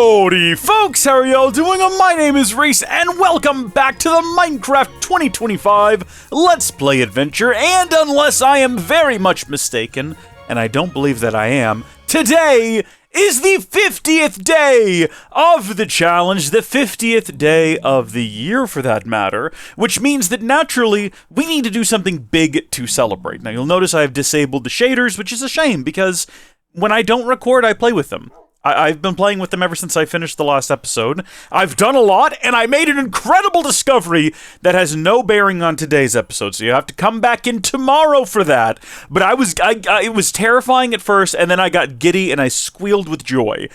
Howdy folks, how are y'all doing? My name is Rees, and welcome back to the Minecraft 2025 Let's Play Adventure, and unless I am very much mistaken, and I don't believe that I am, today is the 50th day of the challenge, the 50th day of the year for that matter, which means that naturally, we need to do something big to celebrate. Now you'll notice I've disabled the shaders, which is a shame, because when I don't record, I play with them. I've been playing with them ever since I finished the last episode. I've done a lot, and I made an incredible discovery that has no bearing on today's episode, so you have to come back in tomorrow for that. But it was terrifying at first, and then I got giddy, and I squealed with joy.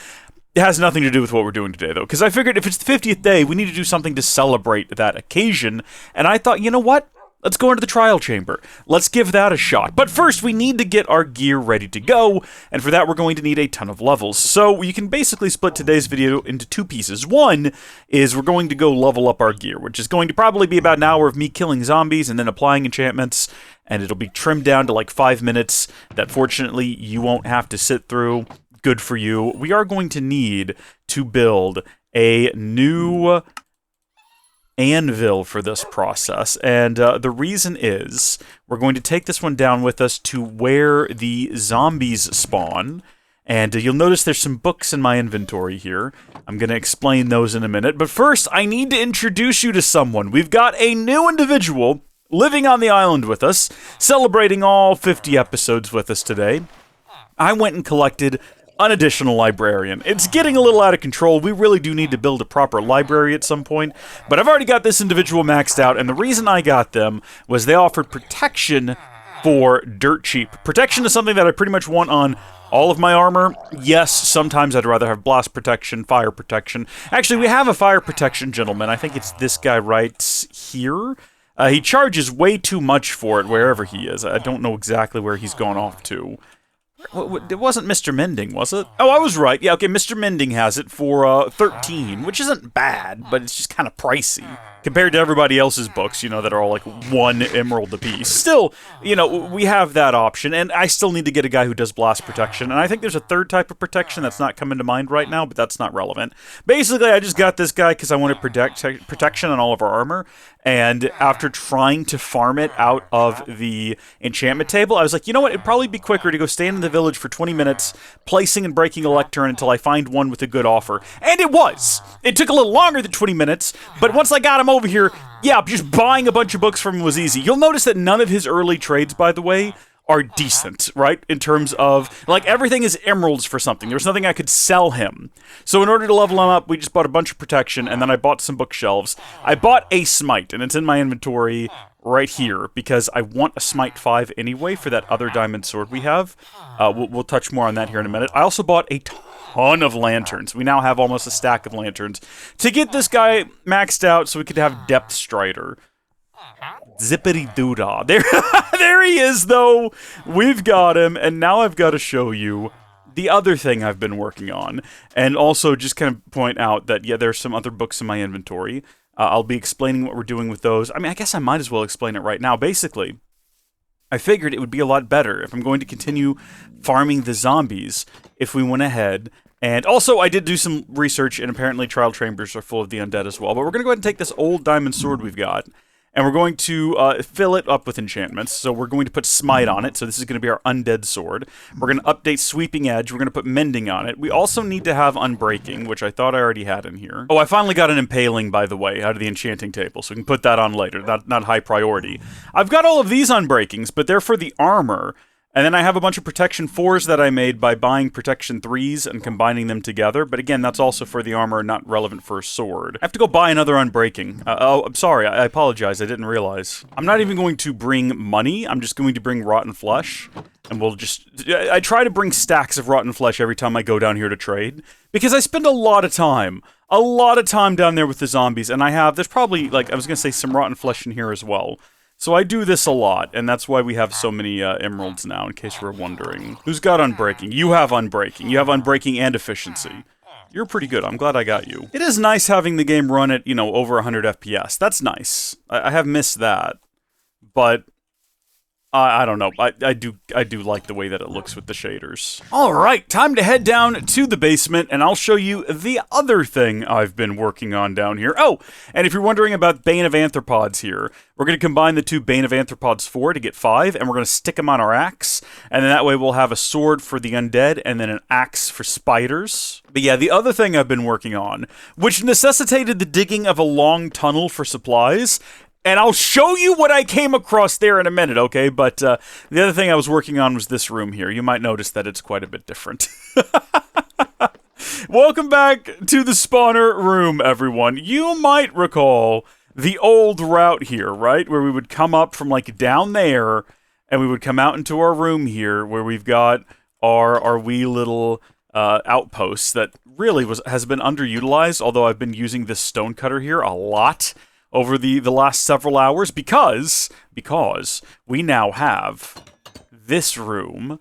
It has nothing to do with what we're doing today, though, because I figured if it's the 50th day, we need to do something to celebrate that occasion, and I thought, you know what? Let's go into the trial chamber. Let's give that a shot. But first, we need to get our gear ready to go, and for that, we're going to need a ton of levels. So you can basically split today's video into two pieces. One is we're going to go level up our gear, which is going to probably be about an hour of me killing zombies and then applying enchantments, and it'll be trimmed down to like 5 minutes that fortunately you won't have to sit through. Good for you. We are going to need to build a new anvil for this process, and the reason is we're going to take this one down with us to where the zombies spawn, and you'll notice there's some books in my inventory here. I'm going to explain those in a minute, but first I need to introduce you to someone. We've got a new individual living on the island with us, celebrating all 50 episodes with us today. I went and collected an additional librarian. It's getting a little out of control. We really do need to build a proper library at some point, but I've already got this individual maxed out, and the reason I got them was they offered protection for dirt cheap. Protection is something that I pretty much want on all of my armor. Yes, sometimes I'd rather have blast protection, fire protection. Actually, we have a fire protection gentleman. I think it's this guy right here. He charges way too much for it wherever he is. I don't know exactly where he's gone off to. It wasn't Mr. Mending, was it? Oh, I was right. Yeah, okay, Mr. Mending has it for 13, which isn't bad, but it's just kind of pricey compared to everybody else's books, you know, that are all like 1 emerald apiece. Still, you know, we have that option, and I still need to get a guy who does blast protection, and I think there's a third type of protection that's not coming to mind right now, but that's not relevant. Basically, I just got this guy because I wanted protection on all of our armor, and after trying to farm it out of the enchantment table, I was like, you know what, it'd probably be quicker to go stand in the village for 20 minutes, placing and breaking a lectern until I find one with a good offer. And it was! It took a little longer than 20 minutes, but once I got him over here, yeah, just buying a bunch of books from him was easy. You'll notice that none of his early trades, by the way, are decent, right? In terms of, like, everything is emeralds for something. There's nothing I could sell him. So in order to level him up, we just bought a bunch of protection, and then I bought some bookshelves. I bought a Smite, and it's in my inventory right here, because I want a Smite 5 anyway for that other diamond sword we have. We'll touch more on that here in a minute. I also bought a ton of lanterns. We now have almost a stack of lanterns to get this guy maxed out so we could have Depth Strider. Zippity doo-dah. There he is, though. We've got him, and now I've got to show you the other thing I've been working on, and also just kind of point out that, yeah, there's some other books in my inventory. I'll be explaining what we're doing with those. I mean, I guess I might as well explain it right now. Basically, I figured it would be a lot better if I'm going to continue farming the zombies if we went ahead. And also, I did do some research, and apparently trial chambers are full of the undead as well. But we're going to go ahead and take this old diamond sword we've got, and we're going to fill it up with enchantments. So we're going to put Smite on it. So this is going to be our undead sword. We're going to update Sweeping Edge. We're going to put Mending on it. We also need to have Unbreaking, which I thought I already had in here. Oh, I finally got an Impaling, by the way, out of the enchanting table. So we can put that on later. Not high priority. I've got all of these Unbreakings, but they're for the armor. And then I have a bunch of Protection 4s that I made by buying Protection 3s and combining them together. But again, that's also for the armor, not relevant for a sword. I have to go buy another Unbreaking. Oh, I'm sorry. I apologize. I didn't realize. I'm not even going to bring money. I'm just going to bring Rotten Flesh. And we'll just... I try to bring stacks of Rotten Flesh every time I go down here to trade. Because I spend a lot of time down there with the zombies. And there's probably, like, I was going to say some Rotten Flesh in here as well. So I do this a lot, and that's why we have so many emeralds now, in case you were wondering. Who's got Unbreaking? You have Unbreaking. You have Unbreaking and Efficiency. You're pretty good. I'm glad I got you. It is nice having the game run at, you know, over 100 FPS. That's nice. I have missed that. But I don't know. I do like the way that it looks with the shaders. All right, time to head down to the basement, and I'll show you the other thing I've been working on down here. Oh, and if you're wondering about Bane of Arthropods here, we're going to combine the two Bane of Arthropods 4 to get 5, and we're going to stick them on our axe, and then that way we'll have a sword for the undead, and then an axe for spiders. But yeah, the other thing I've been working on, which necessitated the digging of a long tunnel for supplies, and I'll show you what I came across there in a minute, okay? But the other thing I was working on was this room here. You might notice that it's quite a bit different. Welcome back to the spawner room, everyone. You might recall the old route here, right? Where we would come up from, like, down there, and we would come out into our room here, where we've got our wee little outposts that really has been underutilized, although I've been using this stone cutter here a lot over the last several hours because we now have this room,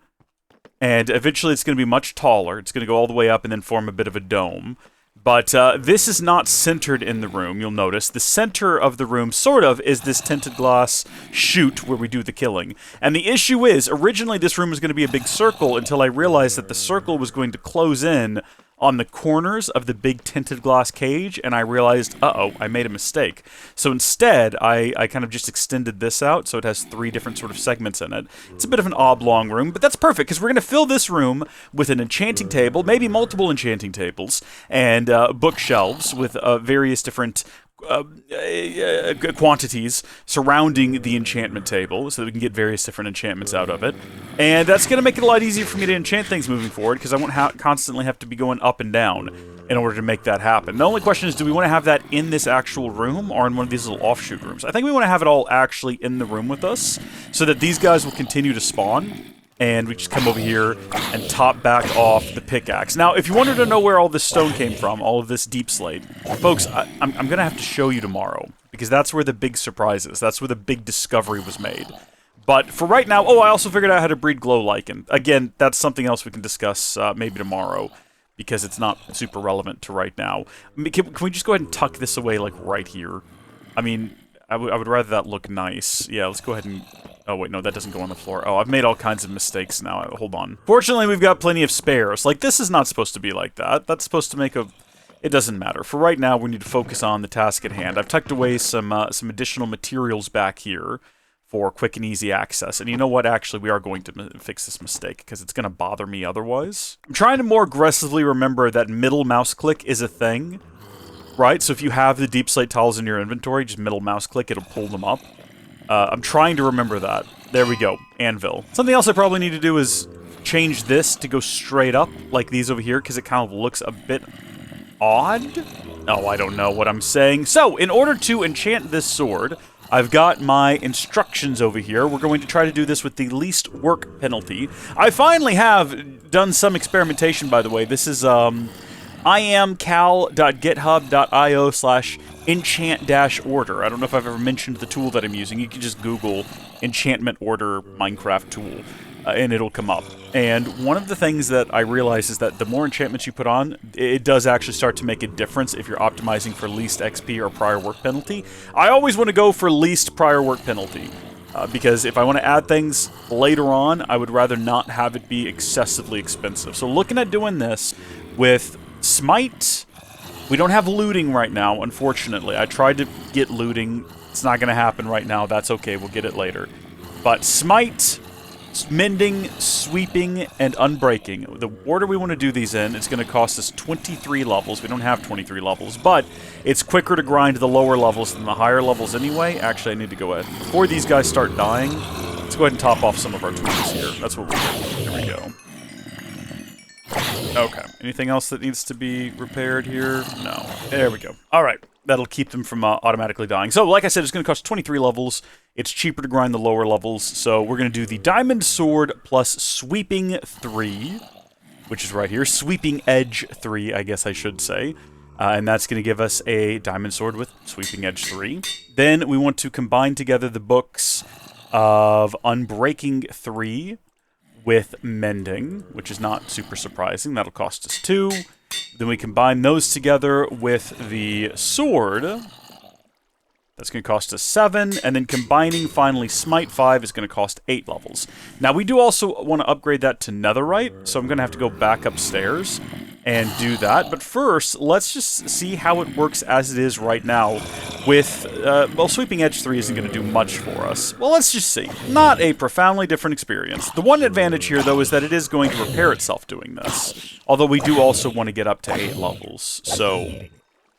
and eventually it's going to be much taller. It's going to go all the way up and then form a bit of a dome. But this is not centered in the room, you'll notice. The center of the room, sort of, is this tinted glass chute where we do the killing. And the issue is, originally this room was going to be a big circle until I realized that the circle was going to close in on the corners of the big tinted glass cage, and I realized, uh-oh, I made a mistake. So instead, I kind of just extended this out, so it has 3 different sort of segments in it. It's a bit of an oblong room, but that's perfect, because we're going to fill this room with an enchanting table, maybe multiple enchanting tables, and bookshelves with various different quantities surrounding the enchantment table so that we can get various different enchantments out of it. And that's going to make it a lot easier for me to enchant things moving forward because I won't constantly have to be going up and down in order to make that happen. The only question is, do we want to have that in this actual room or in one of these little offshoot rooms? I think we want to have it all actually in the room with us so that these guys will continue to spawn. And we just come over here and top back off the pickaxe. Now, if you wanted to know where all this stone came from, all of this deep slate, folks, I'm going to have to show you tomorrow, because that's where the big surprise is. That's where the big discovery was made. But for right now, I also figured out how to breed glow lichen. Again, that's something else we can discuss maybe tomorrow, because it's not super relevant to right now. Can we just go ahead and tuck this away, like, right here? I mean, I would rather that look nice. Yeah, let's go ahead and... Oh, wait, no, that doesn't go on the floor. Oh, I've made all kinds of mistakes now. Hold on. Fortunately, we've got plenty of spares. Like, this is not supposed to be like that. That's supposed to make a... It doesn't matter. For right now, we need to focus on the task at hand. I've tucked away some additional materials back here for quick and easy access. And you know what? Actually, we are going to fix this mistake, because it's going to bother me otherwise. I'm trying to more aggressively remember that middle mouse click is a thing, right? So if you have the deep slate tiles in your inventory, just middle mouse click, it'll pull them up. I'm trying to remember that. There we go. Anvil. Something else I probably need to do is change this to go straight up, like these over here, because it kind of looks a bit odd. Oh, I don't know what I'm saying. So, in order to enchant this sword, I've got my instructions over here. We're going to try to do this with the least work penalty. I finally have done some experimentation, by the way. This is, iamcal.github.io/enchant-order. I don't know if I've ever mentioned the tool that I'm using. You can just Google enchantment order Minecraft tool, and it'll come up. And one of the things that I realize is that the more enchantments you put on, it does actually start to make a difference if you're optimizing for least XP or prior work penalty. I always want to go for least prior work penalty, because if I want to add things later on, I would rather not have it be excessively expensive. So looking at doing this with Smite, we don't have looting right now, unfortunately. I tried to get looting. It's not going to happen right now. That's okay. We'll get it later. But Smite, Mending, Sweeping, and Unbreaking. The order we want to do these in, it's going to cost us 23 levels. We don't have 23 levels, but it's quicker to grind the lower levels than the higher levels anyway. Actually, I need to go ahead. Before these guys start dying, let's go ahead and top off some of our tools here. That's what we're doing. There we go. Okay. Anything else that needs to be repaired here? No. There we go. All right. That'll keep them from automatically dying. So, like I said, it's going to cost 23 levels. It's cheaper to grind the lower levels. So, we're going to do the Diamond Sword plus Sweeping 3, which is right here. Sweeping Edge 3, I guess I should say. And that's going to give us a Diamond Sword with Sweeping Edge 3. Then, we want to combine together the books of Unbreaking 3 with Mending, which is not super surprising. That'll cost us 2. Then we combine those together with the sword That's going to cost us 7, and then combining finally Smite 5 is going to cost 8 levels. Now, we do also want to upgrade that to Netherite, so I'm going to have to go back upstairs and do that. But first, let's just see how it works as it is right now with, well, Sweeping Edge 3 isn't going to do much for us. Well, let's just see. Not a profoundly different experience. The one advantage here, though, is that it is going to repair itself doing this. Although we do also want to get up to 8 levels, so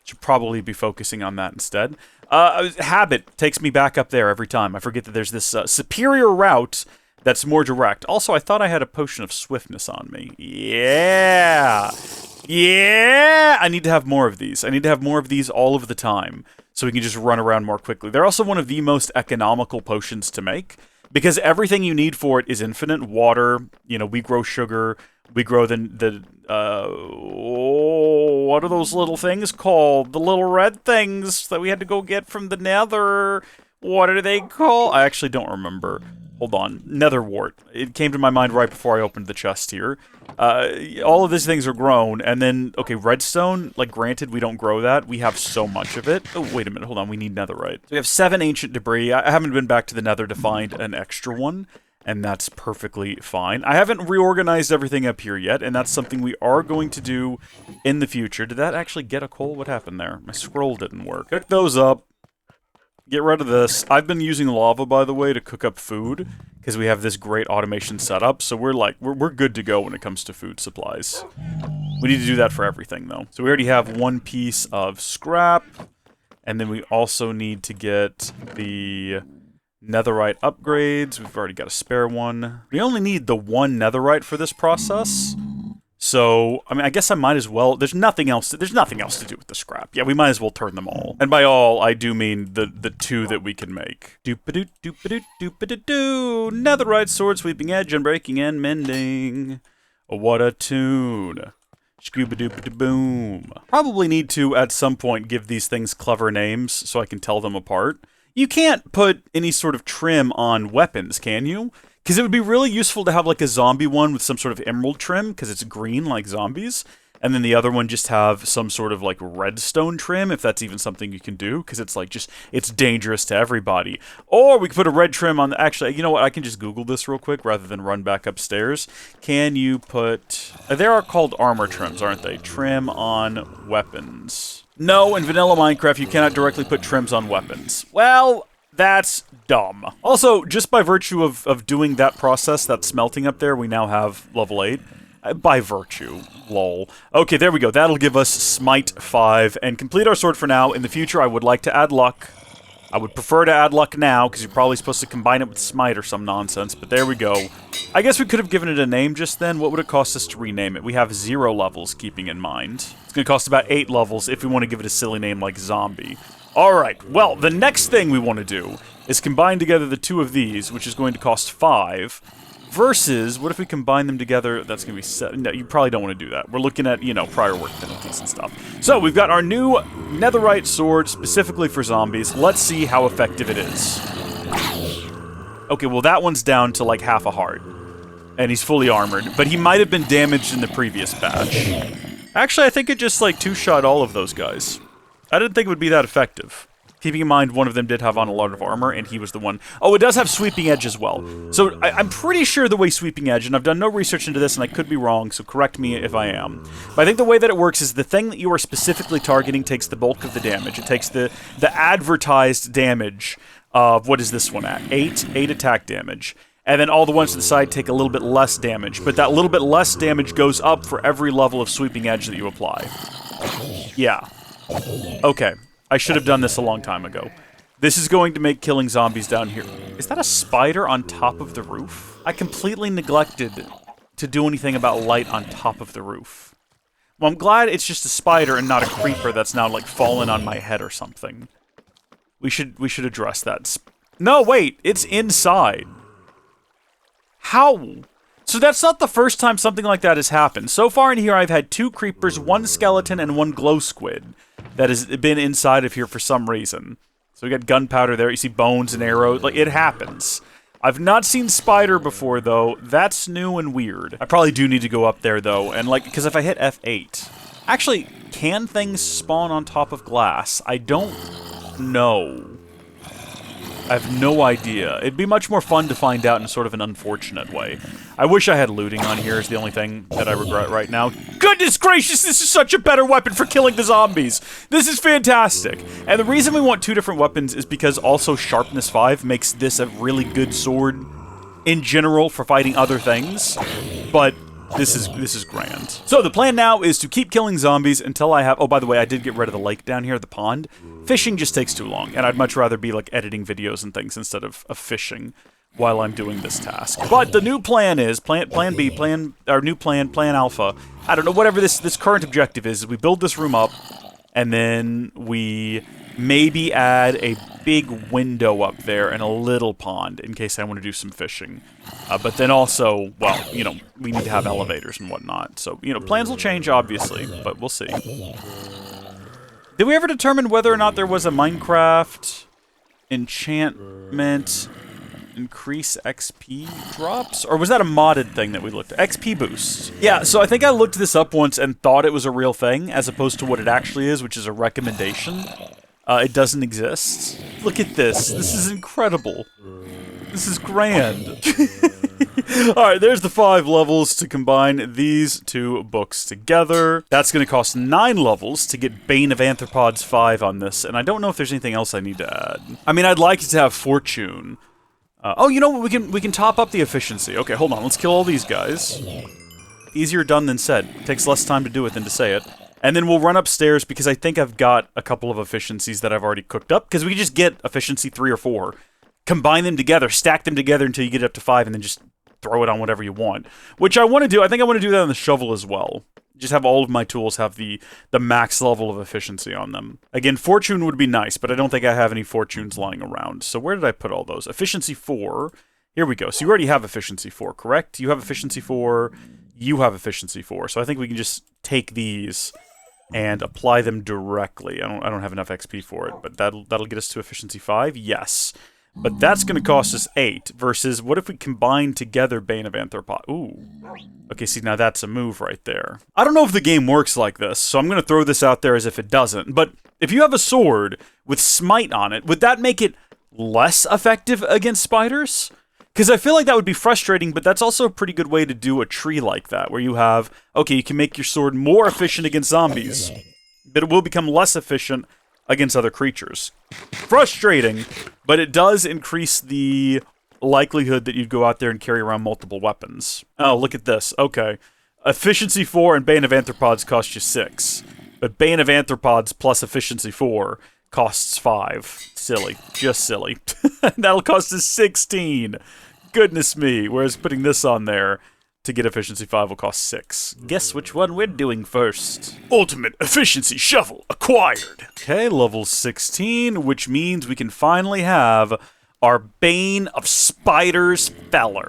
should probably be focusing on that instead. Habit takes me back up there every time. I forget that there's this superior route that's more direct. Also, I thought I had a potion of swiftness on me. Yeah! Yeah! I need to have more of these. I need to have more of these all of the time, so we can just run around more quickly. They're also one of the most economical potions to make, because everything you need for it is infinite. Water, you know, we grow sugar, we grow what are those little things called? The little red things that we had to go get from the nether. What are they called? I actually don't remember. Hold on. Netherwort. It came to my mind right before I opened the chest here. All of these things are grown, and then, okay, redstone, like, granted, we don't grow that. We have so much of it. Oh, wait a minute. Hold on. We need netherite. So we have 7 ancient debris. I haven't been back to the nether to find an extra one, and that's perfectly fine. I haven't reorganized everything up here yet, and that's something we are going to do in the future. Did that actually get a coal? What happened there? My scroll didn't work. Pick those up. Get rid of this. I've been using lava, by the way, to cook up food, because we have this great automation setup, so we're good to go when it comes to food supplies. We need to do that for everything, though. So we already have 1 piece of scrap, and then we also need to get the netherite upgrades. We've already got a spare one. We only need the 1 netherite for this process. So, I mean, I guess I might as well. There's nothing else to do with the scrap. Yeah, we might as well turn them all. And by all, I do mean the 2 that we can make. Doop-a-doop, doop-a-doop, doop-a-doo-doo. Netherite sword, sweeping edge, unbreaking and mending. Oh, what a tune. Scooba-doop-a-boom. Probably need to, at some point, give these things clever names so I can tell them apart. You can't put any sort of trim on weapons, can you? Because it would be really useful to have, like, a zombie one with some sort of emerald trim, because it's green like zombies. And then the other one just have some sort of, like, redstone trim, if that's even something you can do, because it's, like, just, it's dangerous to everybody. Or we could put a red trim on actually, you know what, I can just Google this real quick, rather than run back upstairs. Can you put, they are called armor trims, aren't they? Trim on weapons. No, in vanilla Minecraft, you cannot directly put trims on weapons. Well, that's dumb. Also, just by virtue of doing that process, that smelting up there, we now have level 8. By virtue. Lol. Okay, there we go. That'll give us Smite 5 and complete our sword for now. In the future, I would like to add luck. I would prefer to add luck now, because you're probably supposed to combine it with Smite or some nonsense, but there we go. I guess we could have given it a name just then. What would it cost us to rename it? We have 0 levels, keeping in mind. It's going to cost about 8 levels if we want to give it a silly name like Zombie. Alright, well, the next thing we want to do is combine together the 2 of these, which is going to cost 5, versus, what if we combine them together? That's going to be 7. No, you probably don't want to do that. We're looking at, you know, prior work penalties and stuff. So, we've got our new netherite sword, specifically for zombies. Let's see how effective it is. Okay, well, that one's down to, like, half a heart. And he's fully armored. But he might have been damaged in the previous batch. Actually, I think it just, like, 2-shot all of those guys. I didn't think it would be that effective. Keeping in mind, one of them did have on a lot of armor, and he was the one. Oh, it does have Sweeping Edge as well. So, I'm pretty sure the way Sweeping Edge, and I've done no research into this, and I could be wrong, so correct me if I am. But I think the way that it works is the thing that you are specifically targeting takes the bulk of the damage. It takes the advertised damage of, what is this one at? 8 attack damage. And then all the ones to the side take a little bit less damage. But that little bit less damage goes up for every level of Sweeping Edge that you apply. Yeah. Okay. I should have done this a long time ago. This is going to make killing zombies down here. Is that a spider on top of the roof? I completely neglected to do anything about light on top of the roof. Well, I'm glad it's just a spider and not a creeper that's now, like, fallen on my head or something. We should address that. No, wait! It's inside. How? So that's not the first time something like that has happened. So far in here, I've had 2 creepers, 1 skeleton, and 1 glow squid that has been inside of here for some reason. So we got gunpowder there. You see bones and arrows. Like, it happens. I've not seen spider before, though. That's new and weird. I probably do need to go up there, though. And, like, because if I hit F8... Actually, can things spawn on top of glass? I don't know. I have no idea. It'd be much more fun to find out in sort of an unfortunate way. I wish I had looting on here is the only thing that I regret right now. Goodness gracious, this is such a better weapon for killing the zombies. This is fantastic. And the reason we want 2 different weapons is because also Sharpness 5 makes this a really good sword in general for fighting other things. But this is grand. So the plan now is to keep killing zombies until I have... Oh, by the way, I did get rid of the lake down here, the pond. Fishing just takes too long, and I'd much rather be, like, editing videos and things instead of fishing while I'm doing this task. But the new plan is, plan B, plan alpha, I don't know, whatever this current objective is we build this room up, and then we maybe add a big window up there and a little pond in case I want to do some fishing. But then also, well, you know, we need to have elevators and whatnot. So, you know, plans will change, obviously, but we'll see. Did we ever determine whether or not there was a Minecraft enchantment increase XP drops? Or was that a modded thing that we looked at? XP boost. Yeah, so I think I looked this up once and thought it was a real thing, as opposed to what it actually is, which is a recommendation. It doesn't exist. Look at this. This is incredible. This is grand. Alright, there's the 5 levels to combine these 2 books together. That's going to cost 9 levels to get Bane of Arthropods 5 on this, and I don't know if there's anything else I need to add. I mean, I'd like it to have Fortune. Oh, you know what? We can top up the efficiency. Okay, hold on. Let's kill all these guys. Easier done than said. It takes less time to do it than to say it. And then we'll run upstairs because I think I've got a couple of efficiencies that I've already cooked up. Because we can just get efficiency 3 or 4. Combine them together, stack them together until you get up to 5, and then just throw it on whatever you want. Which I want to do. I think I want to do that on the shovel as well. Just have all of my tools have the max level of efficiency on them. Again, Fortune would be nice, but I don't think I have any Fortunes lying around. So where did I put all those? Efficiency 4. Here we go. So you already have Efficiency 4, correct? You have Efficiency 4. You have Efficiency 4. So I think we can just take these and apply them directly. I don't have enough XP for it, but that'll get us to Efficiency 5. Yes. But that's going to cost us 8, versus what if we combine together Bane of Arthropods? Ooh. Okay, see, now that's a move right there. I don't know if the game works like this, so I'm going to throw this out there as if it doesn't. But if you have a sword with Smite on it, would that make it less effective against spiders? Because I feel like that would be frustrating, but that's also a pretty good way to do a tree like that, where you have, okay, you can make your sword more efficient against zombies, but it will become less efficient against other creatures. Frustrating, but it does increase the likelihood that you'd go out there and carry around multiple weapons. Oh, look at this. Okay. Efficiency 4 and Bane of Arthropods cost you 6. But Bane of Arthropods plus Efficiency 4 costs 5. Silly. Just silly. That'll cost us 16. Goodness me. Whereas putting this on there to get Efficiency 5 will cost 6. Guess which one we're doing first. Ultimate Efficiency Shovel acquired. Okay, level 16, which means we can finally have our Bane of Spiders Feller.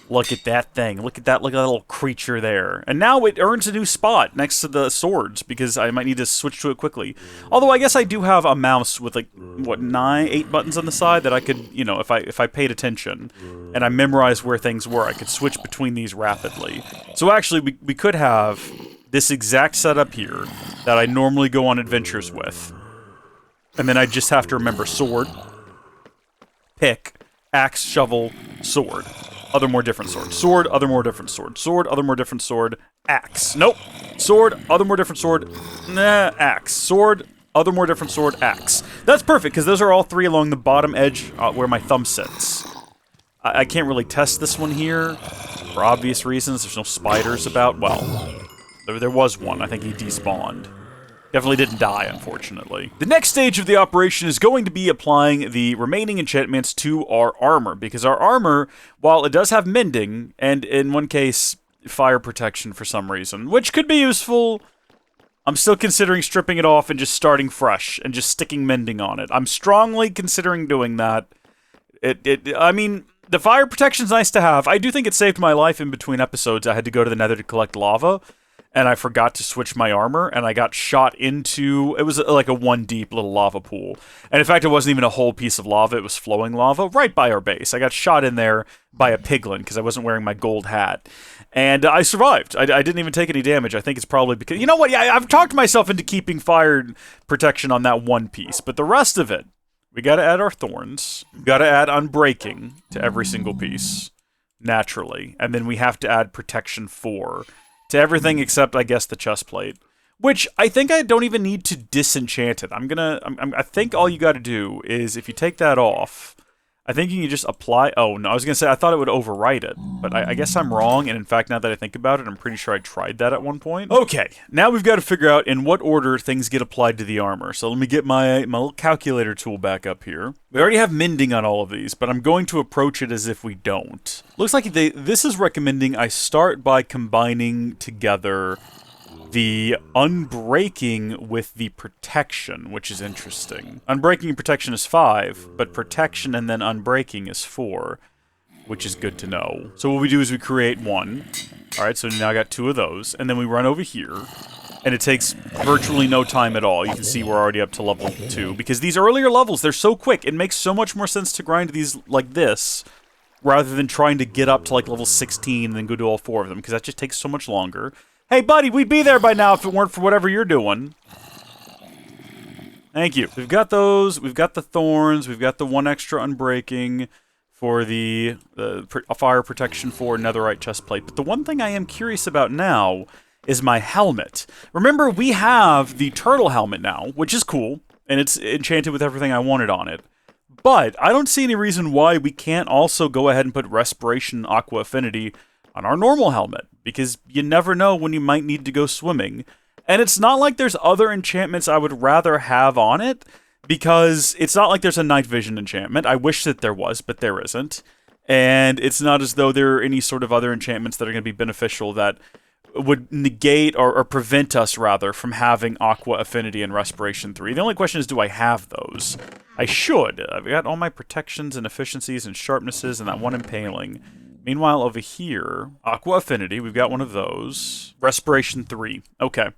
Look at that thing. Look at that little creature there. And now it earns a new spot next to the swords, because I might need to switch to it quickly. Although I guess I do have a mouse with, like, what, 8 buttons on the side that I could, you know, if I paid attention and I memorized where things were, I could switch between these rapidly. So actually, we could have this exact setup here that I normally go on adventures with. And then I just have to remember sword, pick, axe, shovel, sword. Other more different sword. Sword, other more different sword. Sword, other more different sword. Axe. Nope. Sword, other more different sword. Nah, axe. Sword, other more different sword. Axe. That's perfect, because those are all 3 along the bottom edge where my thumb sits. I can't really test this one here for obvious reasons. There's no spiders about. Well, there was one. I think he despawned. Definitely didn't die, unfortunately. The next stage of the operation is going to be applying the remaining enchantments to our armor, because our armor, while it does have mending, and in one case, fire protection for some reason, which could be useful, I'm still considering stripping it off and just starting fresh, and just sticking mending on it. I'm strongly considering doing that. I mean, the fire protection's nice to have. I do think it saved my life in between episodes. I had to go to the Nether to collect lava, and I forgot to switch my armor, and I got shot into... It was like a 1-deep little lava pool. And in fact, it wasn't even a whole piece of lava, it was flowing lava right by our base. I got shot in there by a piglin, because I wasn't wearing my gold hat. And I survived. I didn't even take any damage. I think it's probably because... You know what? Yeah, I've talked myself into keeping fire protection on that one piece, but the rest of it, We gotta add our thorns. We gotta add unbreaking to every single piece, naturally. And then we have to add protection 4 to everything except, I guess, the chest plate. Which, I think I don't even need to disenchant it. I think all you gotta do is, if you take that off, I think you can just apply... Oh, no, I was going to say, I thought it would overwrite it. But I guess I'm wrong, and in fact, now that I think about it, I'm pretty sure I tried that at one point. Okay, now we've got to figure out in what order things get applied to the armor. So let me get my little calculator tool back up here. We already have mending on all of these, but I'm going to approach it as if we don't. Looks like this is recommending I start by combining together the unbreaking with the protection, which is interesting. Unbreaking and protection is 5, but protection and then unbreaking is 4, which is good to know. So what we do is we create 1. Alright, so now I got 2 of those, and then we run over here, and it takes virtually no time at all. You can see we're already up to level 2, because these earlier levels, they're so quick. It makes so much more sense to grind these like this, rather than trying to get up to like level 16 and then go do all 4 of them, because that just takes so much longer. Hey, buddy, we'd be there by now if it weren't for whatever you're doing. Thank you. We've got those. We've got the thorns. We've got the 1 extra unbreaking for the fire protection for netherite chestplate. But the one thing I am curious about now is my helmet. Remember, we have the turtle helmet now, which is cool, and it's enchanted with everything I wanted on it. But I don't see any reason why we can't also go ahead and put Respiration Aqua Affinity on our normal helmet, because you never know when you might need to go swimming. And it's not like there's other enchantments I would rather have on it, because it's not like there's a night vision enchantment. I wish that there was, but there isn't. And it's not as though there are any sort of other enchantments that are going to be beneficial that would negate or prevent us, rather, from having Aqua Affinity and Respiration 3. The only question is, do I have those? I should. I've got all my protections and efficiencies and sharpnesses and that 1 impaling. Meanwhile, over here, Aqua Affinity, we've got one of those. Respiration 3. Okay.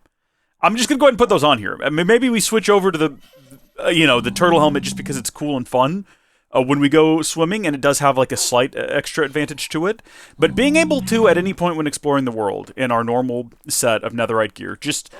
I'm just going to go ahead and put those on here. I mean, maybe we switch over to the, the turtle helmet just because it's cool and fun when we go swimming, and it does have like a slight extra advantage to it. But being able to, at any point when exploring the world, in our normal set of netherite gear, just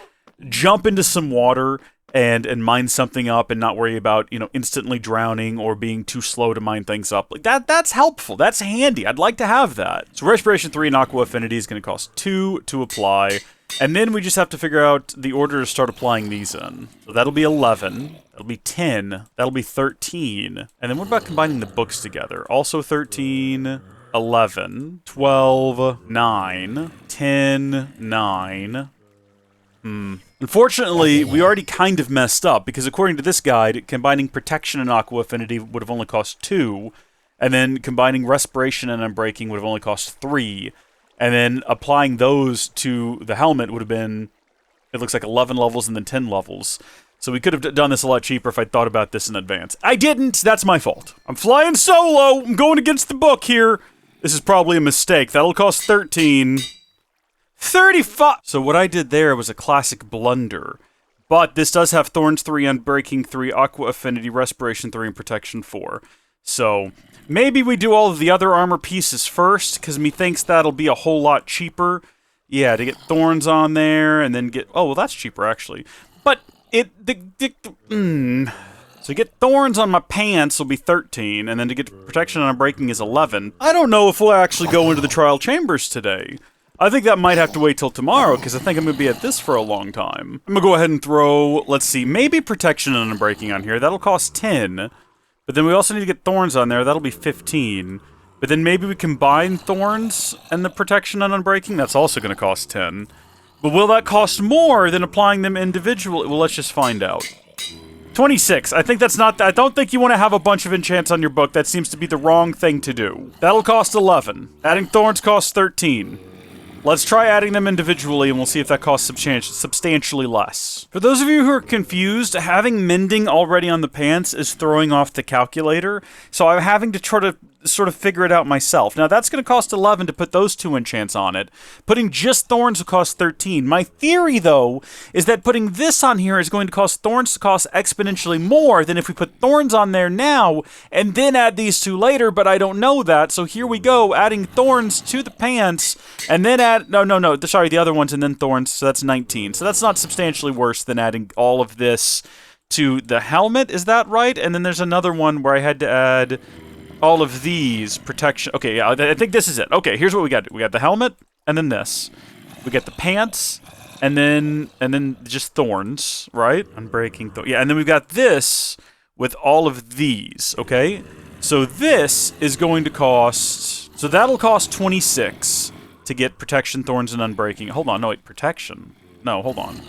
jump into some water and mine something up and not worry about, instantly drowning or being too slow to mine things up. Like that's helpful. That's handy. I'd like to have that. So Respiration 3 and Aqua Affinity is going to cost 2 to apply. And then we just have to figure out the order to start applying these in. So that'll be 11. That'll be 10. That'll be 13. And then what about combining the books together? Also 13, 11, 12, 9, 10, 9. Unfortunately, we already kind of messed up, because according to this guide, combining Protection and Aqua Affinity would have only cost 2, and then combining Respiration and Unbreaking would have only cost 3, and then applying those to the helmet would have been, it looks like 11 levels and then 10 levels. So we could have done this a lot cheaper if I'd thought about this in advance. I didn't! That's my fault. I'm flying solo! I'm going against the book here! This is probably a mistake. That'll cost 13... 35! So what I did there was a classic blunder. But this does have Thorns 3, Unbreaking 3, Aqua Affinity, Respiration 3, and Protection 4. So maybe we do all of the other armor pieces first, because methinks that'll be a whole lot cheaper. Yeah, to get Thorns on there, and then get... Oh, well, that's cheaper, actually. But So to get Thorns on my pants will be 13, and then to get Protection on Unbreaking is 11. I don't know if we'll actually go into the Trial Chambers today. I think that might have to wait till tomorrow, because I think I'm going to be at this for a long time. I'm going to go ahead and throw, let's see, maybe Protection and Unbreaking on here. That'll cost 10. But then we also need to get Thorns on there. That'll be 15. But then maybe we combine Thorns and the Protection and Unbreaking. That's also going to cost 10. But will that cost more than applying them individually? Well, let's just find out. 26. I think that's not... I don't think you want to have a bunch of enchants on your book. That seems to be the wrong thing to do. That'll cost 11. Adding Thorns costs 13. Let's try adding them individually, and we'll see if that costs substantially less. For those of you who are confused, having mending already on the pants is throwing off the calculator, so I'm having to try to sort of figure it out myself. Now, that's going to cost 11 to put those 2 enchants on it. Putting just Thorns will cost 13. My theory, though, is that putting this on here is going to cause Thorns to cost exponentially more than if we put Thorns on there now and then add these 2 later, but I don't know that, so here we go, adding Thorns to the pants, and then add... No, sorry, the other ones, and then Thorns, so that's 19. So that's not substantially worse than adding all of this to the helmet, is that right? And then there's another one where I had to add all of these protection. Okay, yeah, I think this is it. Okay, here's what we got. We got the helmet, and then this. We got the pants, and then just thorns, right? Unbreaking yeah, and then we've got this with all of these, okay? So this is going to cost... So that'll cost 26 to get protection, thorns, and unbreaking. Hold on, no, wait, protection? No, hold on.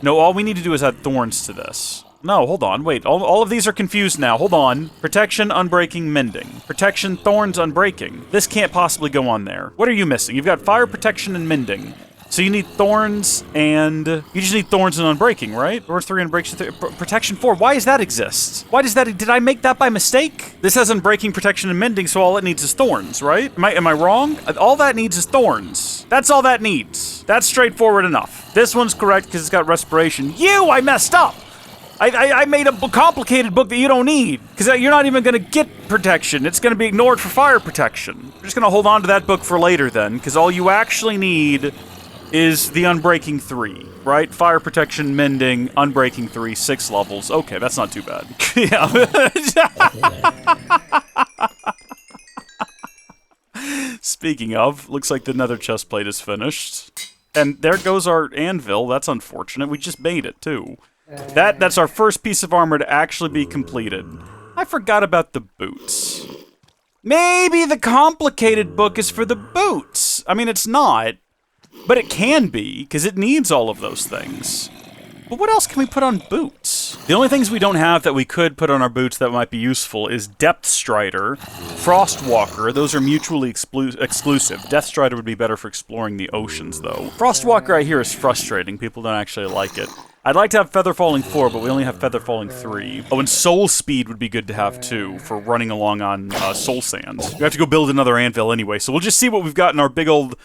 No, all we need to do is add thorns to this. No, hold on, wait, all of these are confused now. Hold on. Protection, unbreaking, mending. Protection, thorns, unbreaking. This can't possibly go on there. What are you missing? You've got fire, protection, and mending. So you need thorns and... You just need thorns and unbreaking, right? Thorns 3, unbreaking 3, protection 4. Why does that exist? Why does that... Did I make that by mistake? This has unbreaking, protection, and mending, so all it needs is thorns, right? Am I wrong? All that needs is thorns. That's all that needs. That's straightforward enough. This one's correct because it's got respiration. I messed up! I made a complicated book that you don't need, because you're not even going to get protection. It's going to be ignored for fire protection. We're just going to hold on to that book for later then, because all you actually need is the Unbreaking 3, right? Fire protection, mending, Unbreaking 3, 6 levels. Okay, that's not too bad. Yeah. Speaking of, looks like the nether chest plate is finished. And there goes our anvil. That's unfortunate. We just made it, too. That's our first piece of armor to actually be completed. I forgot about the boots. Maybe the complicated book is for the boots. I mean, it's not. But it can be, because it needs all of those things. But what else can we put on boots? The only things we don't have that we could put on our boots that might be useful is Depth Strider, Frostwalker. Those are mutually exclusive. Death Strider would be better for exploring the oceans, though. Frostwalker, I hear, is frustrating. People don't actually like it. I'd like to have Feather Falling 4, but we only have Feather Falling 3. Oh, and Soul Speed would be good to have, too, for running along on Soul Sands. We have to go build another anvil anyway, so we'll just see what we've got in our big old...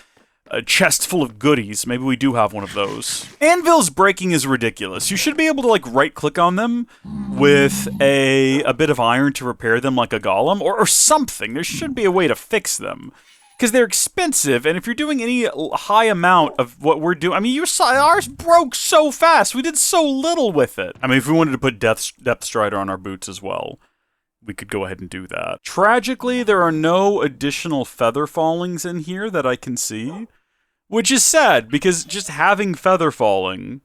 a chest full of goodies. Maybe we do have one of those. Anvils breaking is ridiculous. You should be able to, like, right-click on them with a bit of iron to repair them like a golem, or something. There should be a way to fix them. Because they're expensive, and if you're doing any high amount of what we're doing... I mean, you saw ours broke so fast. We did so little with it. I mean, if we wanted to put Depth Strider on our boots as well, we could go ahead and do that. Tragically, there are no additional feather fallings in here that I can see. Which is sad, because just having Feather Falling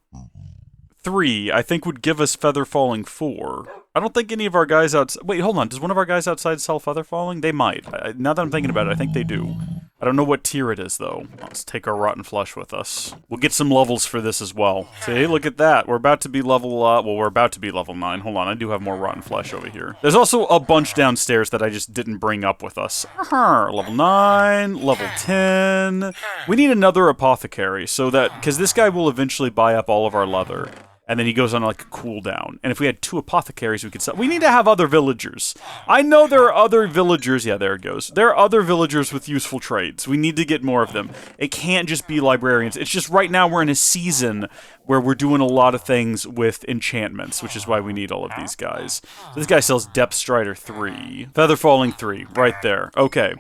3, I think would give us Feather Falling 4. I don't think any of our guys outside... Wait, hold on. Does one of our guys outside sell Feather Falling? They might. Now that I'm thinking about it, I think they do. I don't know what tier it is, though. Let's take our Rotten Flesh with us. We'll get some levels for this as well. See, look at that. We're about to be level... well, we're about to be level 9. Hold on, I do have more Rotten Flesh over here. There's also a bunch downstairs that I just didn't bring up with us. Level 9, level 10... We need another apothecary, so that... because this guy will eventually buy up all of our leather. And then he goes on, like, a cooldown. And if we had 2 apothecaries, we could sell... We need to have other villagers. I know there are other villagers... Yeah, there it goes. There are other villagers with useful trades. We need to get more of them. It can't just be librarians. It's just right now we're in a season where we're doing a lot of things with enchantments, which is why we need all of these guys. So this guy sells Depth Strider 3. Feather Falling 3. Right there. Okay.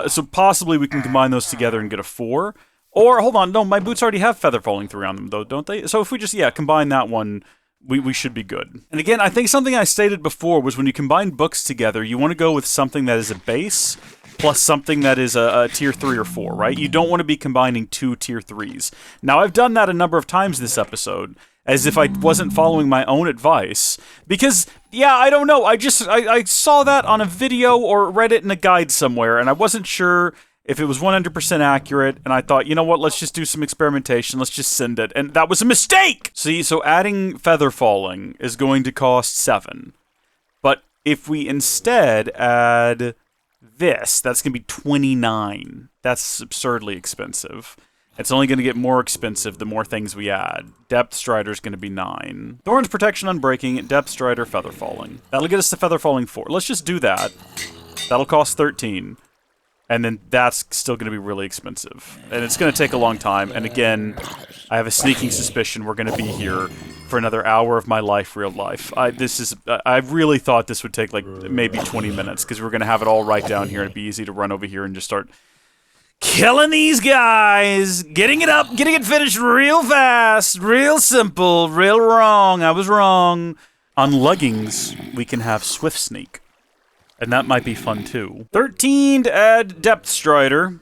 So possibly we can combine those together and get a 4. Or, hold on, no, my boots already have Feather Falling 3 on them, though, don't they? So if we just, combine that one, we should be good. And again, I think something I stated before was when you combine books together, you want to go with something that is a base, plus something that is a tier 3 or 4, right? You don't want to be combining 2 tier 3s. Now, I've done that a number of times this episode, as if I wasn't following my own advice, because, I don't know, I saw that on a video or read it in a guide somewhere, and I wasn't sure... if it was 100% accurate, and I thought, you know what, let's just do some experimentation, let's just send it, and that was a mistake! See, so adding Feather Falling is going to cost 7. But if we instead add this, that's going to be 29. That's absurdly expensive. It's only going to get more expensive the more things we add. Depth Strider is going to be 9. Thorns, Protection, Unbreaking, Depth Strider, Feather Falling. That'll get us to Feather Falling 4. Let's just do that. That'll cost 13. And then that's still going to be really expensive. And it's going to take a long time. And again, I have a sneaking suspicion we're going to be here for another hour of my life, real life. I really thought this would take like maybe 20 minutes because we're going to have it all right down here and it'd be easy to run over here and just start Killing these guys, getting it up, getting it finished real fast, real simple, real wrong. I was wrong. On leggings, we can have Swift Sneak. And that might be fun too. 13 to add Depth Strider.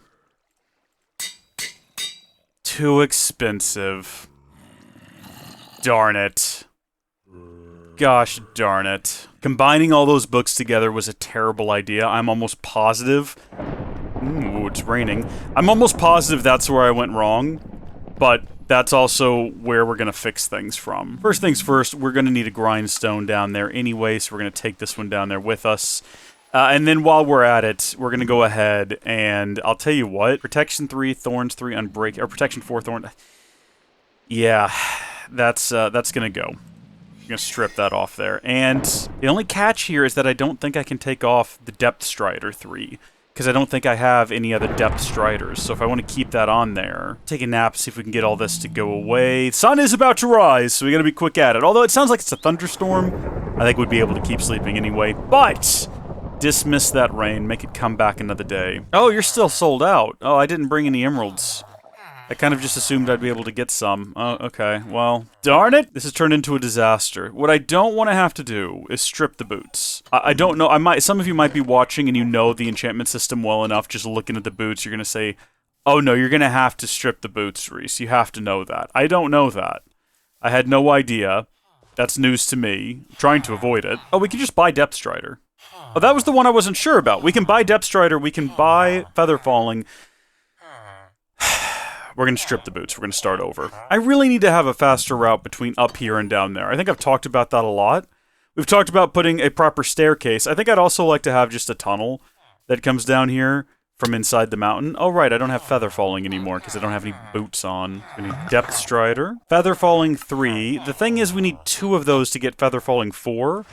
Too expensive. Darn it. Gosh darn it. Combining all those books together was a terrible idea. I'm almost positive. Ooh, it's raining. I'm almost positive that's where I went wrong, but that's also where we're gonna fix things from. First things first, we're gonna need a grindstone down there anyway, so we're gonna take this one down there with us. And then while we're at it, we're gonna go ahead and I'll tell you what, Protection 3, Thorns 3, Unbreak, or Protection 4, Thorn. Yeah, that's gonna go. I'm gonna strip that off there. And the only catch here is that I don't think I can take off the Depth Strider 3. Because I don't think I have any other Depth Striders, so if I want to keep that on there, take a nap, see if we can get all this to go away. The sun is about to rise, so we gotta be quick at it. Although it sounds like it's a thunderstorm, I think we'd be able to keep sleeping anyway. But dismiss that rain, make it come back another day. Oh, you're still sold out. Oh, I didn't bring any emeralds. I kind of just assumed I'd be able to get some. Oh, okay. Well, darn it! This has turned into a disaster. What I don't want to have to do is strip the boots. I don't know. Some of you might be watching and you know the enchantment system well enough. Just looking at the boots, you're gonna say, "Oh no, you're gonna have to strip the boots, Rees. You have to know that." I don't know that. I had no idea. That's news to me. I'm trying to avoid it. Oh, we can just buy Depth Strider. Oh, that was the one I wasn't sure about. We can buy Depth Strider. We can buy Feather Falling. We're going to strip the boots. We're going to start over. I really need to have a faster route between up here and down there. I think I've talked about that a lot. We've talked about putting a proper staircase. I think I'd also like to have just a tunnel that comes down here from inside the mountain. Oh, right, I don't have Feather Falling anymore because I don't have any boots on. We need Depth Strider. Feather Falling 3. The thing is, we need 2 of those to get Feather Falling 4.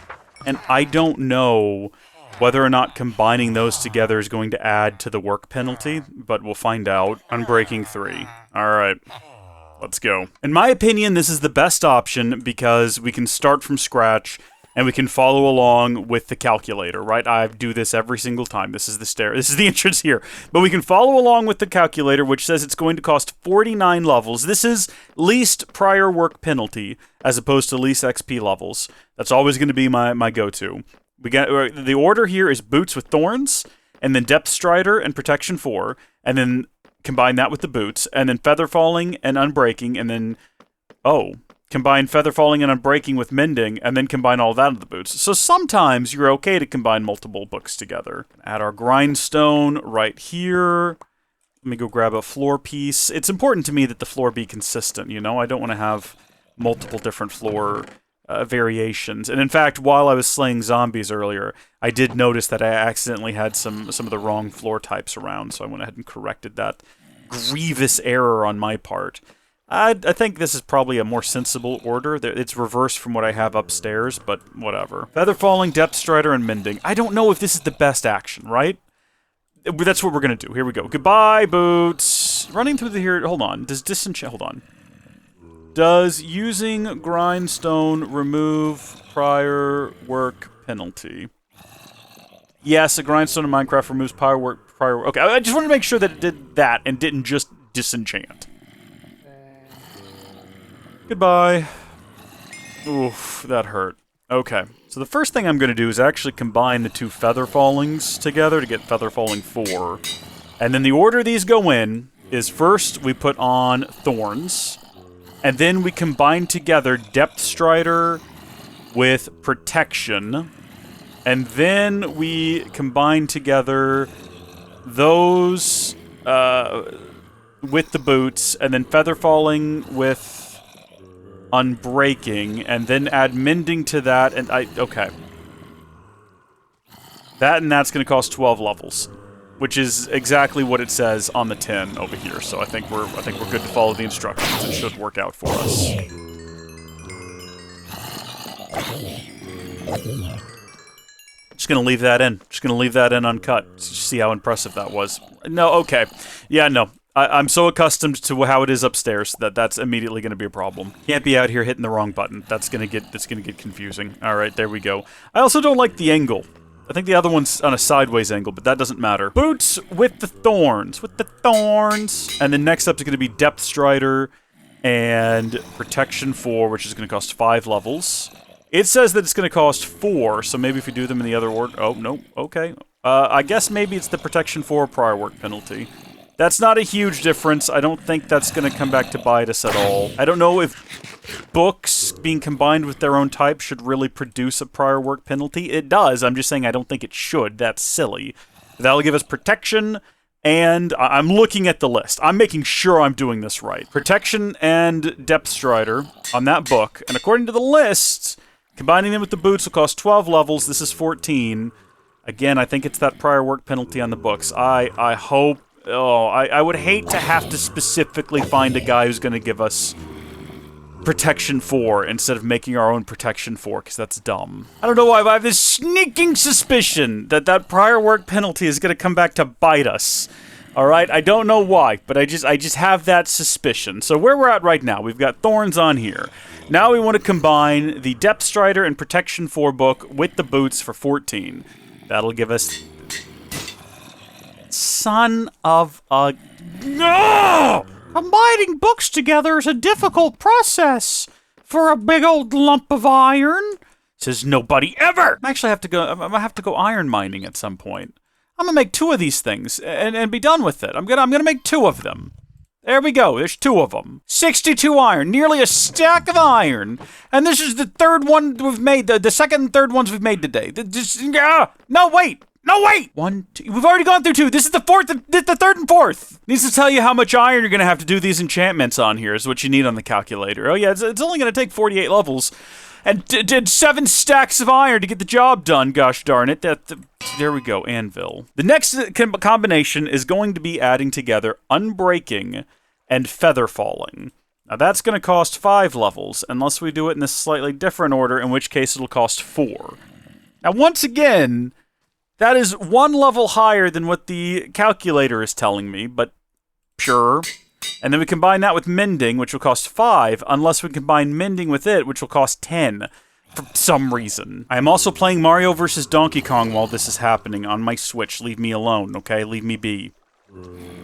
And I don't know whether or not combining those together is going to add to the work penalty, but we'll find out. Unbreaking 3. Alright, let's go. In my opinion, this is the best option because we can start from scratch and we can follow along with the calculator, right? I do this every single time. This is the stair. This is the entrance here. But we can follow along with the calculator, which says it's going to cost 49 levels. This is least prior work penalty as opposed to least XP levels. That's always going to be my go-to. We got the order here is boots with thorns, and then Depth Strider and Protection 4, and then combine that with the boots, and then Feather Falling and Unbreaking, and then combine Feather Falling and Unbreaking with Mending, and then combine all that with the boots. So sometimes you're okay to combine multiple books together. Add our grindstone right here. Let me go grab a floor piece. It's important to me that the floor be consistent. You know, I don't want to have multiple different floor variations. And in fact, while I was slaying zombies earlier, I did notice that I accidentally had some of the wrong floor types around, so I went ahead and corrected that grievous error on my part. I think this is probably a more sensible order. It's reversed from what I have upstairs, but whatever. Feather Falling, Depth Strider, and Mending. I don't know if this is the best action, right? That's what we're gonna do. Here we go. Goodbye, boots. Running through here. Hold on. Hold on. Does using grindstone remove prior work penalty? Yes, a grindstone in Minecraft removes prior work. Okay, I just wanted to make sure that it did that and didn't just disenchant. Goodbye. Oof, that hurt. Okay, so the first thing I'm going to do is actually combine the 2 Feather Fallings together to get Feather Falling 4. And then the order these go in is first we put on Thorns, and then we combine together Depth Strider with Protection, and then we combine together those with the boots, and then Feather Falling with Unbreaking, and then add Mending to that, and okay. That and that's going to cost 12 levels, which is exactly what it says on the tin over here. So I think we're good to follow the instructions. It should work out for us. Just gonna leave that in. Just gonna leave that in uncut. See how impressive that was. No, okay. Yeah, no. I'm so accustomed to how it is upstairs that that's immediately going to be a problem. Can't be out here hitting the wrong button. That's gonna get confusing. All right, there we go. I also don't like the angle. I think the other one's on a sideways angle, but that doesn't matter. Boots with the thorns. With the thorns. And then next up is going to be Depth Strider and Protection 4, which is going to cost 5 levels. It says that it's going to cost 4, so maybe if we do them in the other order... Oh, no. Okay. I guess maybe it's the Protection 4 prior work penalty. That's not a huge difference. I don't think that's going to come back to bite us at all. I don't know if books being combined with their own type should really produce a prior work penalty. It does. I'm just saying I don't think it should. That's silly. That'll give us protection, and I'm looking at the list. I'm making sure I'm doing this right. Protection and Depth Strider on that book, and according to the list, combining them with the boots will cost 12 levels. This is 14. Again, I think it's that prior work penalty on the books. I hope... Oh, I would hate to have to specifically find a guy who's going to give us Protection 4 instead of making our own Protection 4, because that's dumb. I don't know why, but I have this sneaking suspicion that that prior work penalty is going to come back to bite us. Alright, I don't know why, but I just have that suspicion. So where we're at right now, we've got thorns on here. Now we want to combine the Depth Strider and Protection 4 book with the boots for 14. That'll give us... Son of a... No! Combining books together is a difficult process for a big old lump of iron. Says nobody ever! I'm gonna have to go iron mining at some point. I'm gonna make 2 of these things and be done with it. I'm gonna make 2 of them. There we go. There's 2 of them. 62 iron, nearly a stack of iron. And this is the third one we've made. The second and third ones we've made today. No, wait. No, wait! 1, 2... We've already gone through 2. This is the third and fourth. Needs to tell you how much iron you're going to have to do these enchantments on here is what you need on the calculator. Oh, yeah, it's only going to take 48 levels. And did 7 stacks of iron to get the job done, gosh darn it. There we go, anvil. The next combination is going to be adding together Unbreaking and Feather Falling. Now, that's going to cost 5 levels, unless we do it in a slightly different order, in which case it'll cost 4. Now, once again... That is 1 level higher than what the calculator is telling me, but sure. And then we combine that with Mending, which will cost 5, unless we combine Mending with it, which will cost 10, for some reason. I am also playing Mario vs. Donkey Kong while this is happening on my Switch. Leave me alone, okay? Leave me be.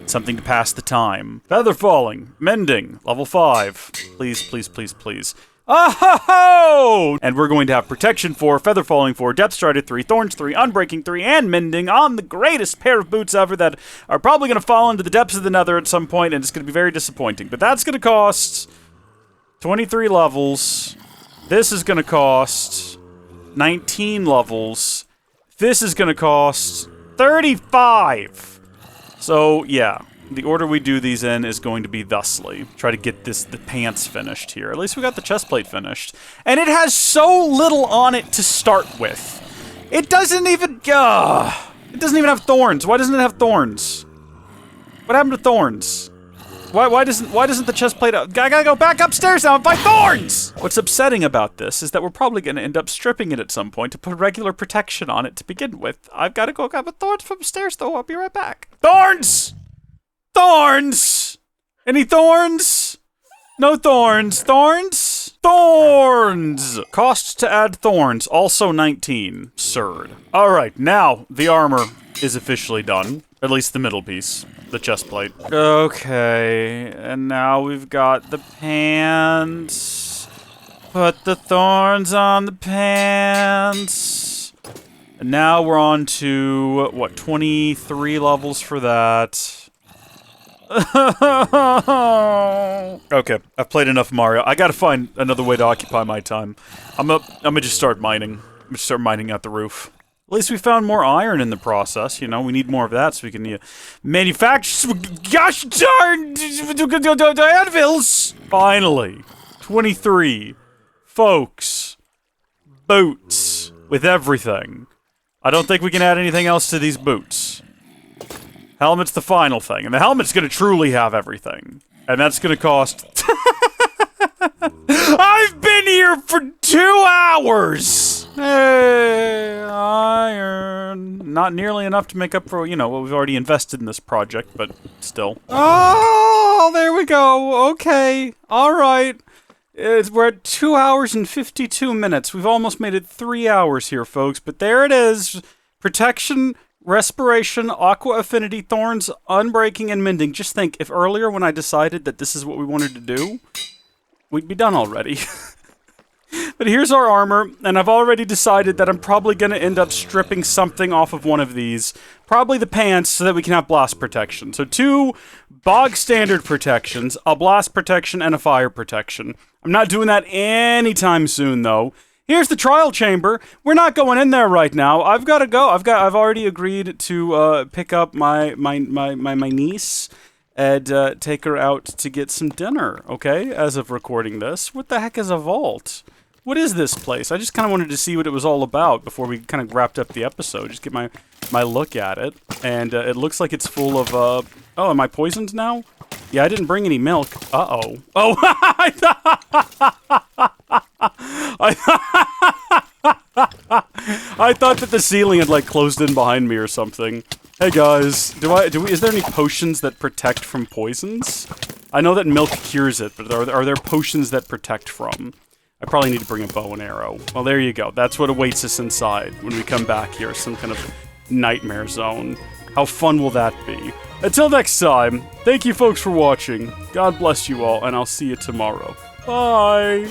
Something to pass the time. Feather Falling, Mending, level 5. Please, please, please, please. Oh-ho-ho! And we're going to have Protection 4, Feather Falling 4, Depth Strider 3, Thorns 3, Unbreaking 3, and Mending on the greatest pair of boots ever that are probably going to fall into the depths of the nether at some point, and it's going to be very disappointing. But that's going to cost 23 levels. This is going to cost 19 levels. This is going to cost 35! So, yeah. The order we do these in is going to be thusly. Try to get the pants finished here. At least we got the chest plate finished. And it has so little on it to start with. It doesn't even... it doesn't even have thorns. Why doesn't it have thorns? What happened to thorns? Why doesn't the chest plate... I gotta go back upstairs now and find thorns! What's upsetting about this is that we're probably going to end up stripping it at some point to put regular protection on it to begin with. I've got to go grab the thorns from upstairs, though. I'll be right back. Thorns! Thorns! Any thorns? No thorns. Thorns? Thorns! Cost to add thorns, also 19. Absurd. Alright, now the armor is officially done. At least the middle piece. The chest plate. Okay, and now we've got the pants. Put the thorns on the pants. And now we're on to, what, 23 levels for that. Okay, I've played enough Mario. I gotta find another way to occupy my time. I'm gonna just start mining. I'm gonna start mining out the roof. At least we found more iron in the process, you know? We need more of that so we can manufacture... Gosh darn! Anvils! Finally. 23. Folks. Boots. With everything. I don't think we can add anything else to these boots. Helmet's the final thing, and the helmet's gonna truly have everything. And that's gonna cost... I've been here for 2 hours! Hey, iron. Not nearly enough to make up for, you know, what we've already invested in this project, but still. Oh, there we go. Okay. Alright. We're at 2 hours and 52 minutes. We've almost made it 3 hours here, folks, but there it is. Protection, respiration, aqua affinity, thorns, unbreaking, and mending. Just think, if earlier when I decided that this is what we wanted to do, we'd be done already. But here's our armor, and I've already decided that I'm probably going to end up stripping something off of one of these. Probably the pants, so that we can have blast protection. So 2 bog standard protections, a blast protection, and a fire protection. I'm not doing that anytime soon, though. Here's the trial chamber. We're not going in there right now. I've got to go. I've already agreed to pick up my niece and take her out to get some dinner, okay? As of recording this. What the heck is a vault? What is this place? I just kind of wanted to see what it was all about before we kind of wrapped up the episode. Just get my look at it. And it looks like it's full of, oh, am I poisoned now? Yeah, I didn't bring any milk. Uh-oh. Oh, I thought that the ceiling had, like, closed in behind me or something. Hey, guys. Is there any potions that protect from poisons? I know that milk cures it, but are there potions that protect from? I probably need to bring a bow and arrow. Well, there you go. That's what awaits us inside when we come back here. Some kind of nightmare zone. How fun will that be? Until next time, thank you folks for watching. God bless you all, and I'll see you tomorrow. Bye!